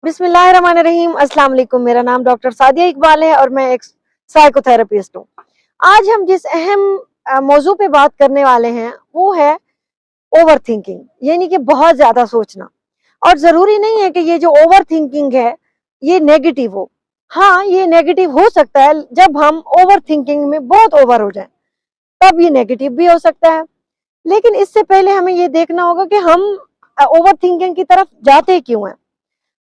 बिस्मिल्लाहिर्रहमानिर्रहीम। अस्सलाम वालेकुम। मेरा नाम डॉक्टर सादिया इकबाल है और मैं एक साइकोथेरेपिस्ट हूँ। आज हम जिस अहम मौजू पे बात करने वाले हैं वो है ओवर थिंकिंग, यानी कि बहुत ज्यादा सोचना। और जरूरी नहीं है कि ये जो ओवर थिंकिंग है ये नेगेटिव हो। हाँ, ये नेगेटिव हो सकता है जब हम ओवर थिंकिंग में बहुत ओवर हो जाए, तब ये नेगेटिव भी हो सकता है। लेकिन इससे पहले हमें ये देखना होगा कि हम ओवर थिंकिंग की तरफ जाते क्यों हैं।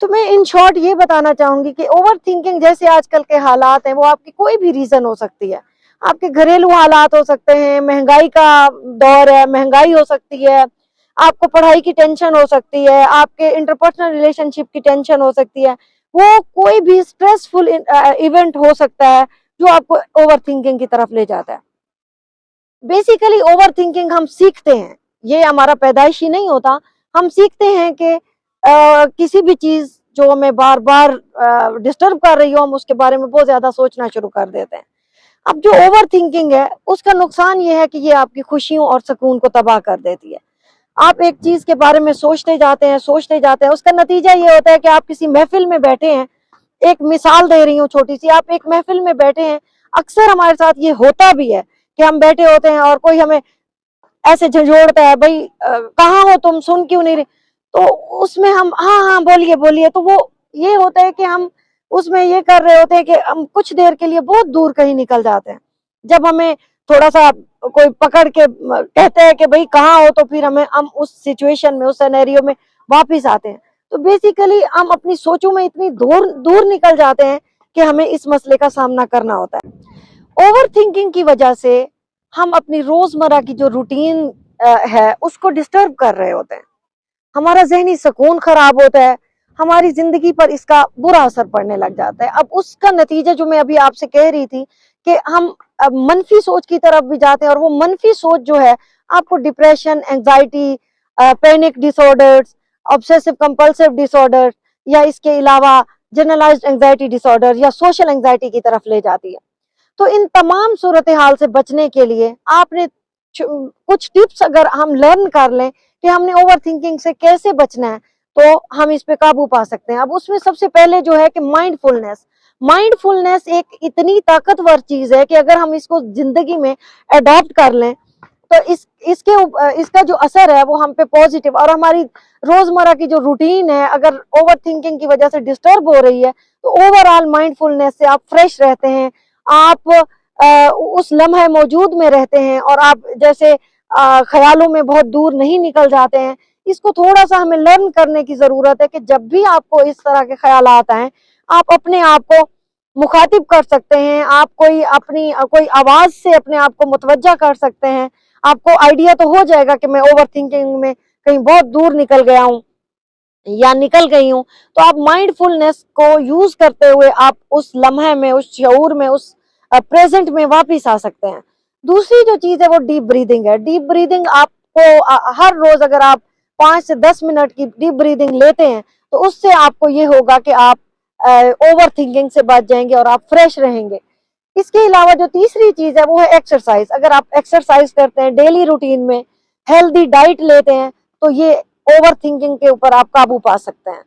तो मैं इन शॉर्ट ये बताना चाहूंगी कि ओवर थिंकिंग जैसे आजकल के हालात हैं, वो आपकी कोई भी रीजन हो सकती है। आपके घरेलू हालात हो सकते हैं, महंगाई का दौर है, महंगाई हो सकती है, आपको पढ़ाई की टेंशन हो सकती है, आपके इंटरपर्सनल रिलेशनशिप की टेंशन हो सकती है। वो कोई भी स्ट्रेसफुल इवेंट हो सकता है जो आपको ओवर थिंकिंग की तरफ ले जाता है। बेसिकली ओवर थिंकिंग हम सीखते हैं, ये हमारा पैदाइशी नहीं होता। हम सीखते हैं कि किसी भी चीज जो हमें बार बार डिस्टर्ब कर रही हो, हम उसके बारे में बहुत ज्यादा सोचना शुरू कर देते हैं। अब जो ओवर थिंकिंग है उसका नुकसान ये है कि ये आपकी खुशियों और सुकून को तबाह कर देती है। आप एक चीज के बारे में सोचते जाते हैं, उसका नतीजा ये होता है कि आप किसी महफिल में बैठे हैं। एक मिसाल दे रही हूँ छोटी सी, आप एक महफिल में बैठे हैं। अक्सर हमारे साथ ये होता भी है कि हम बैठे होते हैं और कोई हमें ऐसे झंझोड़ता है, भाई कहाँ हो तुम, सुन क्यों नहीं रहे। तो उसमें हम हाँ हाँ बोलिए बोलिए, तो वो ये होता है कि हम उसमें ये कर रहे होते हैं कि हम कुछ देर के लिए बहुत दूर कहीं निकल जाते हैं। जब हमें थोड़ा सा कोई पकड़ के कहते हैं कि भाई कहाँ हो, तो फिर हम उस सिचुएशन में, उस सिनेरियो में वापिस आते हैं। तो बेसिकली हम अपनी सोचों में इतनी दूर दूर निकल जाते हैं कि हमें इस मसले का सामना करना होता है। ओवर थिंकिंग की वजह से हम अपनी रोजमर्रा की जो रूटीन है उसको डिस्टर्ब कर रहे होते हैं। हमारा जहनी सुकून खराब होता है, हमारी जिंदगी पर इसका बुरा असर पड़ने लग जाता है। अब उसका नतीजा जो मैं अभी आपसे कह रही थी कि हम मनफी सोच की तरफ भी जाते हैं, और वो मनफी सोच जो है आपको depression, anxiety, panic disorders, obsessive compulsive disorder, या इसके अलावा जनरलाइज्ड एंजाइटी डिसऑर्डर या सोशल एंजाइटी की तरफ ले जाती है। तो इन तमाम सूरत हाल से बचने के लिए आपने कुछ टिप्स अगर हम लर्न कर लें कि हमने ओवर थिंकिंग से कैसे बचना है, तो हम इस पे काबू पा सकते हैं। अब उसमें सबसे पहले जो है कि माइंडफुलनेस एक इतनी ताकतवर चीज है कि अगर हम इसको जिंदगी में अडॉप्ट कर लें तो इसका जो असर है वो हम पे पॉजिटिव, और हमारी रोजमर्रा की जो रूटीन है अगर ओवर थिंकिंग की वजह से डिस्टर्ब हो रही है, तो ओवरऑल माइंडफुलनेस से आप फ्रेश रहते हैं। आप उस लम्हे मौजूद में रहते हैं और आप जैसे ख्यालों में बहुत दूर नहीं निकल जाते हैं। इसको थोड़ा सा हमें लर्न करने की जरूरत है कि जब भी आपको इस तरह के ख्यालात आए, आप अपने आप को मुखातिब कर सकते हैं। आप कोई आवाज से अपने आप को मुतवज्जा कर सकते हैं। आपको आइडिया तो हो जाएगा कि मैं ओवर थिंकिंग में कहीं बहुत दूर निकल गया हूँ या निकल गई हूँ। तो आप माइंडफुलनेस को यूज करते हुए आप उस लम्हे में, उस शऊर में, उस प्रेजेंट में वापिस आ सकते हैं। दूसरी जो चीज है वो डीप ब्रीदिंग है। डीप ब्रीदिंग आपको हर रोज अगर आप 5 से 10 मिनट की डीप ब्रीदिंग लेते हैं तो उससे आपको ये होगा कि आप ओवर थिंकिंग से बच जाएंगे और आप फ्रेश रहेंगे। इसके अलावा जो तीसरी चीज है वो है एक्सरसाइज। अगर आप एक्सरसाइज करते हैं, डेली रूटीन में हेल्दी डाइट लेते हैं, तो ये ओवर थिंकिंग के ऊपर आप काबू पा सकते हैं।